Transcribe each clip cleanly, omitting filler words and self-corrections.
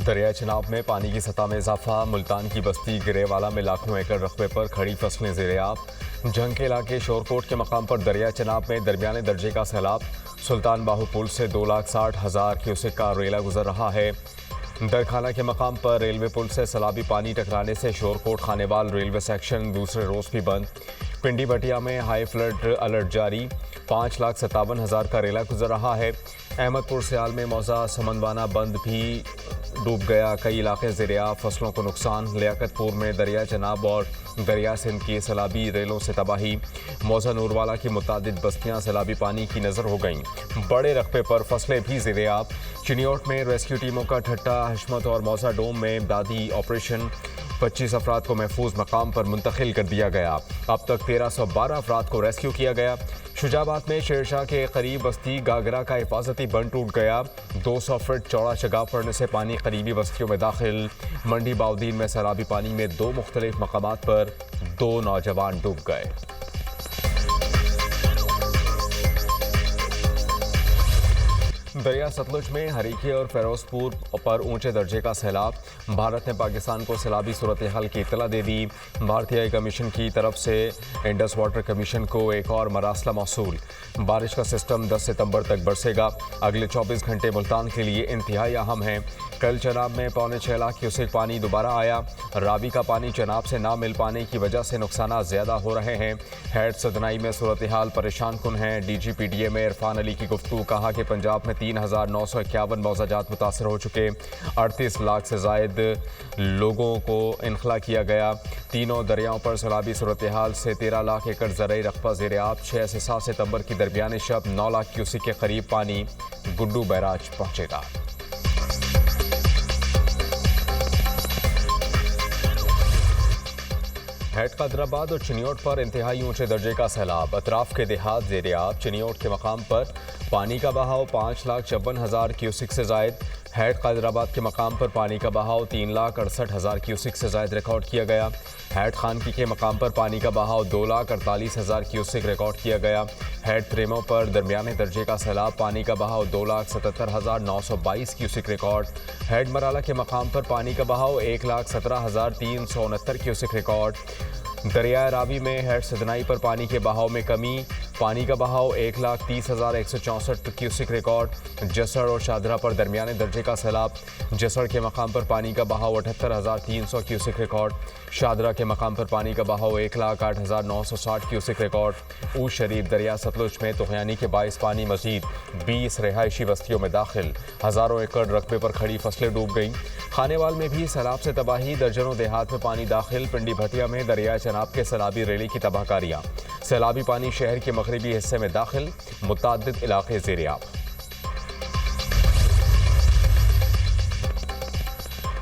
दरिया चिनाब में पानी की सतह में इजाफा। मुल्तान की बस्ती गिरेवाला में लाखों एकड़ रकबे पर खड़ी फसलें ज़ेर-ए-आब। जंग के इलाके शोरकोट के मकाम पर दरिया चिनाब में दरमियाने दर्जे का सैलाब। सुल्तान बाहू पुल से 2,60,000 क्यूसेक का रेला गुजर रहा है। दरखाना के मकाम पर रेलवे पुल से सैलाबी पानी टकराने से शोरकोट खानेवाल रेलवे सेक्शन दूसरे रोज़ भी बंद। पिंडी भटिया में हाई फ्लड अलर्ट जारी। 5,57,000 का रेला गुजर रहा है। अहमदपुर सियाल में मौजा समनवाना बंद भी डूब गया। कई इलाके ज़ेर-ए-आब, फसलों को नुकसान। लियाकतपुर में दरिया चिनाब और दरिया सिंध की सैलाबी रेलों से तबाही। मौजा नूरवाला की मुतादिद बस्तियां सैलाबी पानी की नज़र हो गईं। बड़े रकबे पर फसलें भी ज़ेर-ए-आब। चिनियोट में रेस्क्यू टीमों का ठट्टा। हशमत और मौजा डोम में इमदादी ऑपरेशन। 25 अफराद को महफूज मकाम पर मुंतकिल कर दिया गया। अब तक 1312 अफराद को रेस्क्यू किया गया। शुजाबाद में शेरशाह के करीब बस्ती गागरा का हिफाजती बंद टूट गया। 200 फीट चौड़ा शगाव पड़ने से पानी करीबी बस्तियों में दाखिल। मंडी बाउद्दीन में सैलाबी पानी में 2 मुख्तलिफ मकामात पर 2 नौजवान डूब गए। दरिया सतलुज में हरीके और फिरोजपुर पर ऊंचे दर्जे का सैलाब। भारत ने पाकिस्तान को सैलाबी सूरत हाल की इत्तला दे दी। भारतीय कमीशन की तरफ से इंडस वाटर कमीशन को एक और मरासला मौसूल। बारिश का सिस्टम 10 सितंबर तक बरसेगा। अगले 24 घंटे मुल्तान के लिए इंतहाई अहम हैं। कल चनाब में 6.25 लाख क्यूसेक पानी दोबारा आया। रावी का पानी चनाब से ना मिल पाने की वजह से नुकसान ज़्यादा हो रहे हैं। हेड सदनाई में सूरत हाल परेशान कुन है। DGPDA में इरफान अली की गुफ्तगू। कहा कि पंजाब में 3,951 मौजाजात मुतासर हो चुके। 38 लाख से जायद लोगों को इनखला किया गया। तीनों दरियाओं पर सैलाबी सूरत हाल से 13 लाख एकड़ ज़रई रकबा ज़ेर-ए-आब। 6 से 7 सितंबर की दरमियानी शब 9 लाख क्यूसेक के करीब पानी गुड्डू बैराज पहुंचेगा। हेड कैदराबाद और चिनियोट पर इंतहाई ऊंचे दर्जे का सैलाब। अतराफ के देहात ज़ेर-ए-आब। चिनियोट के मकाम पर पानी का बहाव 5,54,000 क्यूसेक से जायद। हेड कैदराबाद के मकाम पर पानी का बहाव 3,68,000 क्यूसेक से जायद रिकॉर्ड किया गया। हेड खानकी के मकाम पर पानी का बहाव 2,48,000 क्यूसेक रिकॉर्ड किया गया। हेड त्रेमो पर दरमियाने दर्जे का सैलाब। पानी का बहाव 2,77,922 क्यूसेक रिकॉर्ड। हेड मराला के मकाम पर पानी का बहाव 1,17,369 क्यूसेक रिकॉर्ड। दरिया रावी में हेड सदनाई पर पानी के बहाव में कमी। पानी का बहाव 1,30,164 क्यूसेक रिकॉर्ड। जसड़ और शादरा पर दरमियाने दर्जे का सैलाब। जसड़ के मकाम पर पानी का बहाव 78,300 क्यूसेक रिकॉर्ड। शादरा के मकाम पर पानी का बहाव 1,08,960 क्यूसेक रिकॉर्ड। ऊज शरीफ दरिया सतलुज में तुगयानी के बाइस पानी मजीद 20 रिहायशी बस्तियों में दाखिल। हज़ारों एकड़ रकबे पर खड़ी फसलें डूब गईं। खानेवाल में भी सैलाब से तबाही। दर्जनों देहात में पानी दाखिल। पिंडी भटिया में दरिया चनाब के सैलाबी रेली की तबाहकारियाँ। सैलाबी पानी शहर के मगरबी हिस्से में दाखिल। मुतादिद इलाके ज़ेर-ए-आब।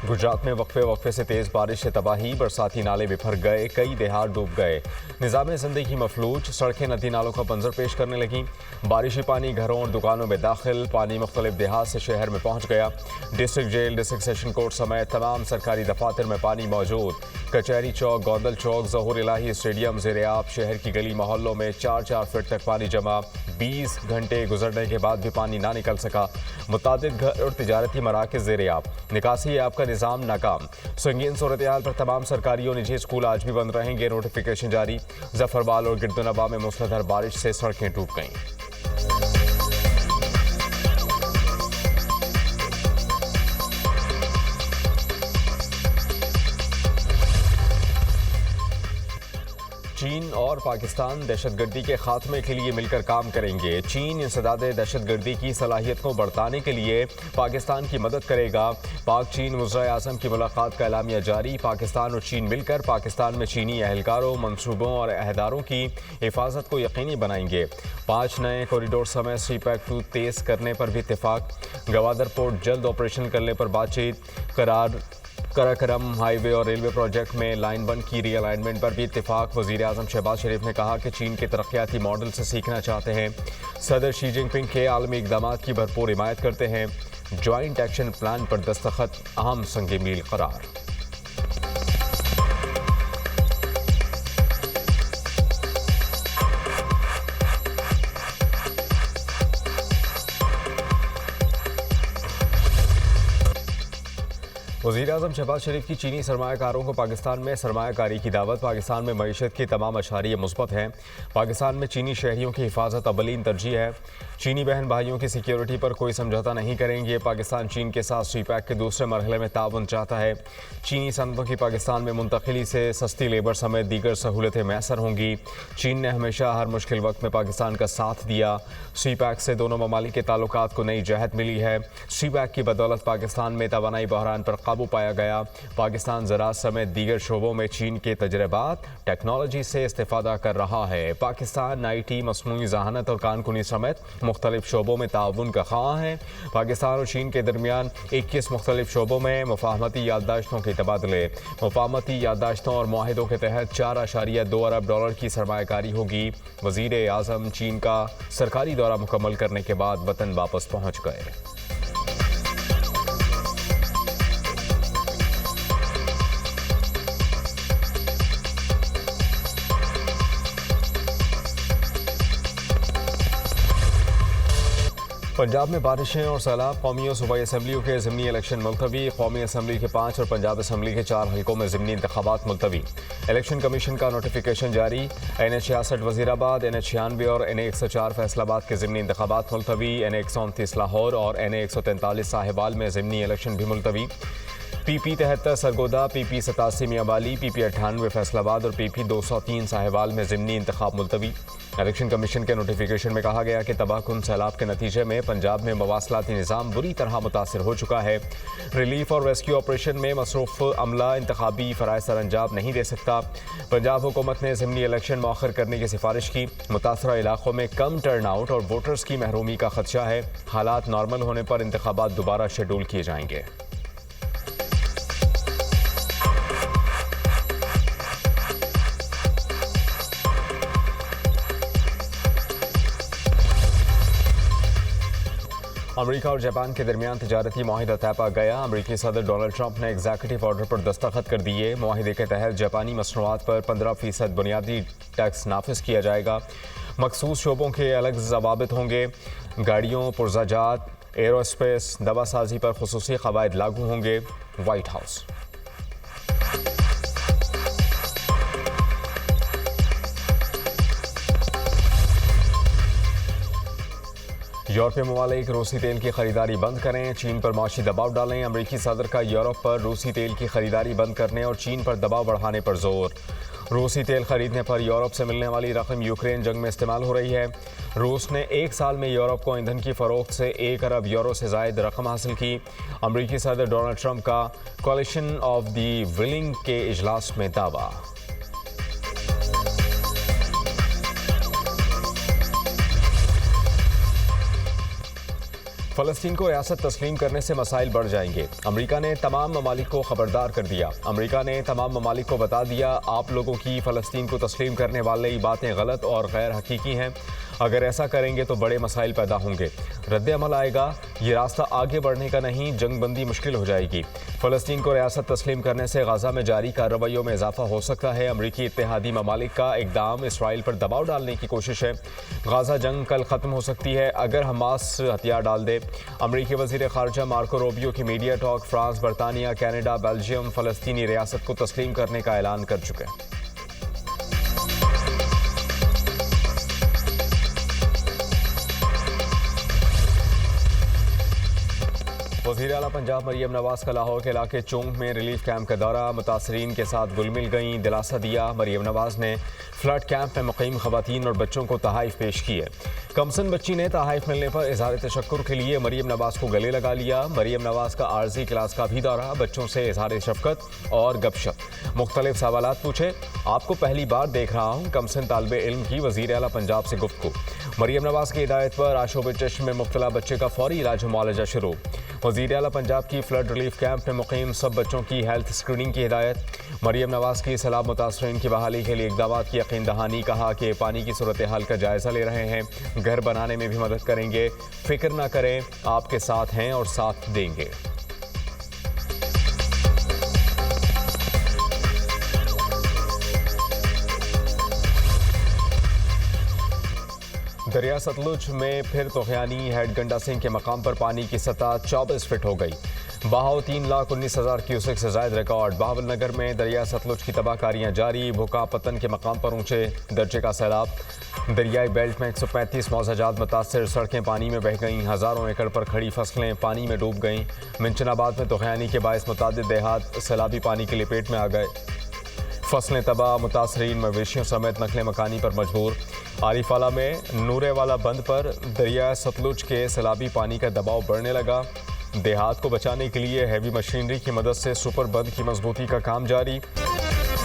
गुजरात में वक्फे से तेज़ बारिश से तबाही। बरसाती नाले बिफर गए। कई देहात डूब गए। निज़ाम ज़िंदगी मफलूज। सड़कें नदी नालों का मंजर पेश करने लगीं। बारिशी पानी घरों और दुकानों में दाखिल। पानी मुख्तलिफ देहात से शहर में पहुँच गया। District jail, district session court समेत तमाम सरकारी दफातर में पानी मौजूद। कचहरी चौक, गोंदल चौक, ज़हूर इलाही स्टेडियम ज़ेर-ए-आब। शहर की गली मोहल्लों में 4-4 फीट तक पानी जमा। 20 घंटे गुजरने के बाद भी पानी ना निकल सका। मुतादिद घर और तिजारती मराकज़ ज़ेर-ए-आब। निकासी आपका निज़ाम नाकाम। संगीन सूरत हाल पर तमाम सरकारी और निजी स्कूल आज भी बंद रहेंगे। नोटिफिकेशन जारी। जफरवाल और गिरदुनवा में मूसलाधार बारिश से सड़कें डूब गईं। चीन और पाकिस्तान दहशतगर्दी के खात्मे के लिए मिलकर काम करेंगे। चीन इंसदाद दहशतगर्दी की सलाहियत को बढ़ाने के लिए पाकिस्तान की मदद करेगा। पाक चीन वज़ीर आज़म की मुलाकात का एलामिया जारी। पाकिस्तान और चीन मिलकर पाकिस्तान में चीनी एहलकारों, मनसूबों और अहदेदारों की हिफाजत को यकीनी बनाएंगे। 5 नए कॉरिडोर समेत सीपैक 2 तेज़ करने पर भी इत्तेफाक। गवादर पोर्ट जल्द ऑपरेशन करने पर बातचीत करार। कराकरम हाईवे और रेलवे प्रोजेक्ट में लाइन 1 की रीअलाइनमेंट पर भी इत्तेफाक। वज़ीर आज़म शहबाज शरीफ ने कहा कि चीन के तरक्याती मॉडल से सीखना चाहते हैं। सदर शी जिनपिंग के आलमी इक़दामात की भरपूर हिमायत करते हैं। जॉइंट एक्शन प्लान पर दस्तखत अहम संग मील करार। वज़ीर-ए-आज़म शहबाज शरीफ की चीनी सरमायाकारों को पाकिस्तान में सरमायाकारी की दावत। पाकिस्तान में मईशत की तमाम अशारिये मुस्बत हैं। पाकिस्तान में चीनी शहरियों की हिफाजत अव्वलीन तरजीह है। चीनी बहन भाइयों की सिक्योरिटी पर कोई समझौता नहीं करेंगे। पाकिस्तान चीन के साथ CPEC के दूसरे मरहले में ताउन चाहता है। चीनी सनतों की पाकिस्तान में मुंतकिली से सस्ती लेबर समेत दीगर सहूलतें मैसर होंगी। चीन ने हमेशा हर मुश्किल वक्त में पाकिस्तान का साथ दिया। CPEC से दोनों ममालिक के ताल्लुकात को नई जहत मिली है। CPEC की बदौलत पाकिस्तान में तवानाई बहरान पर काबू पाया गया। पाकिस्तान ज़राअत समेत दीगर शोबों में चीन के तजर्बात टेक्नोलॉजी से इस्तेफादा कर रहा है। पाकिस्तान IT, मसनूई जहानत और कानकुनी समेत मुख्तलिफ शोबों में ताउन का ख़्वाह है। पाकिस्तान और चीन के दरमियान 21 मुख्तलिफ शोबों में मुफाहमती याददाश्तों के तबादले। मुफाहमती याददाश्तों और मुआहिदों के तहत $4.2 अरब की सरमायाकारी होगी। वज़ीर-ए-आज़म चीन का सरकारी दौरा मुकम्मल करने के बाद वतन वापस पहुँच गए। पंजाब में बारिशें और सैलाब। कौमी और सूबाई असम्बलियों के ज़िमनी इलेक्शन मुलतवी। कौमी असम्बली के 5 और पंजाब असम्बली के 4 हल्कों में ज़िमनी इंतखाबात मुलतवी। इलेक्शन कमीशन का नोटिफिकेशन जारी। NH 66 वज़ीराबाद, NH 96 और NA 104 फैसलाबाद के ज़िमनी इंतखाबात मुलतवी। NA 129 लाहौर और NA 143 साहिवाल में ज़िमनी इलेक्शन भी मुलतवी। PP 73 Sargodha, PP 87 Mianwali, PP 98 Faisalabad और PP 203 साहिवाल में ज़िमनी इंतखाब मुलतवी। इलेक्शन कमीशन के नोटिफिकेशन में कहा गया कि तबाहकुन सैलाब के नतीजे में पंजाब में मवासलाती निज़ाम बुरी तरह मुतासर हो चुका है। रिलीफ और रेस्क्यू ऑपरेशन में मसरूफ़ अमला इंतखाबी फ़राइज़ सर अंजाम नहीं दे सकता। पंजाब हुकूमत ने ज़िमनी इलेक्शन मौखर करने की सिफारिश की। मुतासरा इलाकों में कम टर्न आउट और वोटर्स की महरूमी का खदशा है। हालात नॉर्मल होने पर इंतखाबात दोबारा शेड्यूल किए जाएंगे। अमेरिका और जापान के दरमियान तजारती मुआहिदा तय पा गया। अमेरिकी सदर डोनाल्ड ट्रंप ने एग्जीक्यूटिव ऑर्डर पर दस्तखत कर दिए। मुआहिदे के तहत जापानी मसनूआत पर 15% बुनियादी टैक्स नाफिज किया जाएगा। मखसूस शोबों के अलग ज़वाबित होंगे। गाड़ियों, पुर्जाजात, एरोस्पेस, दवासाजी पर खुसूसी क़वायद लागू होंगे। White house. यूरोपीय ममालिक रूसी तेल की खरीदारी बंद करें। चीन पर माशी दबाव डालें। अमेरिकी सदर का यूरोप पर रूसी तेल की खरीदारी बंद करने और चीन पर दबाव बढ़ाने पर जोर। रूसी तेल खरीदने पर यूरोप से मिलने वाली रकम यूक्रेन जंग में इस्तेमाल हो रही है। रूस ने 1 साल में यूरोप को ईंधन की फ़रोख्त से 1 अरब यूरो से ज़ायद रकम हासिल की। अमेरिकी सदर डोनाल्ड ट्रंप का कोalition ऑफ द विलिंग के इजलास में दावा। फ़लस्तीन को रियासत तस्लीम करने से मसाइल बढ़ जाएंगे। अमेरिका ने तमाम ममालिक को खबरदार कर दिया। अमेरिका ने तमाम ममालिक को बता दिया, आप लोगों की फ़लस्तीन को तस्लीम करने वाली बातें गलत और गैर हकीकी हैं। अगर ऐसा करेंगे तो बड़े मसाइल पैदा होंगे। रद्द अमल आएगा। ये रास्ता आगे बढ़ने का नहीं, जंग बंदी मुश्किल हो जाएगी। फ़लस्तीन को रियासत तस्लीम करने से गाज़ा में जारी कार्रवाइयों में इजाफा हो सकता है। अमरीकी इत्तेहादी ममालिक का इक़दाम इसराइल पर दबाव डालने की कोशिश है। गाज़ा जंग कल ख़त्म हो सकती है अगर हमास हथियार डाल दे। अमरीकी वज़ीर ख़ारजा मार्को रूबियो की मीडिया टॉक। फ्रांस, बरतानिया, कैनेडा, बेल्जियम फ़लस्तीनी रियासत को तस्लीम करने का ऐलान कर चुके हैं। वज़ीर आला पंजाब मरियम नवाज का लाहौर के इलाके चोंग में रिलीफ कैंप का दौरा। मुतासरीन के साथ घुल मिल गईं, दिलासा दिया। मरियम नवाज ने फ्लड कैंप में मुक़ीम ख़वातीन और बच्चों को तहाइफ पेश किए। कमसन बच्ची ने तहाइफ मिलने पर इज़हार तशक्कुर के लिए मरियम नवाज को गले लगा लिया। मरियम नवाज का आर्जी क्लास का भी दौरा। बच्चों से इज़हार शफ़क़त और गपशप। मुख्तलिफ सवालात पूछे। आपको पहली बार देख रहा हूँ। कमसन तालिबे इल्म की वज़ीर आला पंजाब से गुफ्तगू। मरियम नवाज की हिदायत पर आशोब चश्म में मुब्तला बच्चे का फौरी इलाज मुआलजा शुरू। वज़ीर आला पंजाब की फ्लड रिलीफ कैंप में मुक़ीम सब बच्चों की हेल्थ स्क्रीनिंग की हिदायत। मरियम नवाज की सैलाब मुतासरीन की बहाली के लिए इक़दामात की यकीन दहानी। कहा कि पानी की सूरत हाल का जायज़ा ले रहे हैं, घर बनाने में भी मदद करेंगे। फिक्र न करें, आपके साथ हैं और साथ देंगे। दरिया सतलुज में फिर तोग़यानी। हेड गंडा सिंह के मकाम पर पानी की सतह 24 फीट हो गई। बहाव 3,19,000 क्यूसेक से जायद रिकॉर्ड। बहावलनगर में दरिया सतलुज की तबाहकारियां जारी। भुका पतन के मकाम पर ऊंचे दर्जे का सैलाब। दरियाई बेल्ट में 135 मौजाजात मुतासर। सड़कें पानी में बह गईं। हज़ारों एकड़ पर खड़ी फसलें पानी में डूब गईं। मिंचनाबाद में तूफ़ानी के बायस मुतादिद देहात सैलाबी पानी की लपेट में आ गए। फसलें तबाह। मुतासरीन मवेशियों समेत नकले मकानी पर मजबूर। आरिफाला में नूरेवाला बंद पर दरिया सतलुज के सैलाबी पानी का दबाव बढ़ने लगा। देहात को बचाने के लिए हैवी मशीनरी की मदद से सुपर बंद की मजबूती का काम जारी।